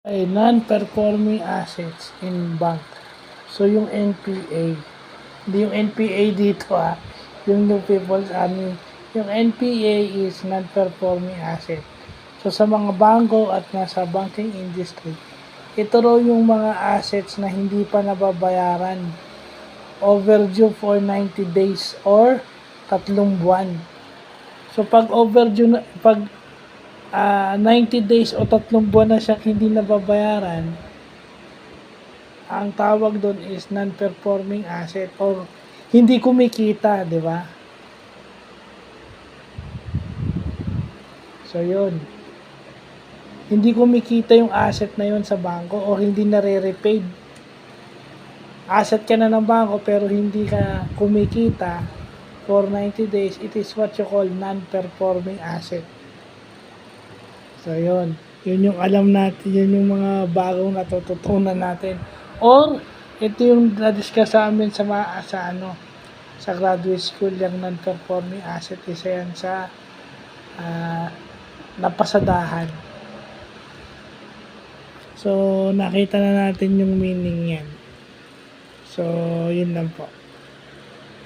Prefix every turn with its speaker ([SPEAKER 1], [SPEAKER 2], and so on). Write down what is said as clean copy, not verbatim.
[SPEAKER 1] ay non-performing assets in bank. So, yung NPA, hindi yung NPA dito yung New People's Army. Yung NPA is non-performing asset. So, sa mga bangko at nasa banking industry, ito raw yung mga assets na hindi pa nababayaran, overdue for 90 days or 3 buwan. So, pag overdue, pag 90 days o 3 buwan na siya hindi nababayaran, ang tawag doon is non-performing asset or hindi kumikita, di ba? So, yun. Hindi kumikita yung asset na yun sa bangko o hindi nare-repaid. Asset ka na ng bangko pero hindi ka kumikita for 90 days, it is what you call non-performing asset. So, yun. Yun yung alam natin, yun yung mga bagong natututunan natin. Or, ito yung na-discuss sa amin sa graduate school, yung non-performing asset. Isa yan sa napasadahan. So, nakita na natin yung meaning yan. So, yun lang po.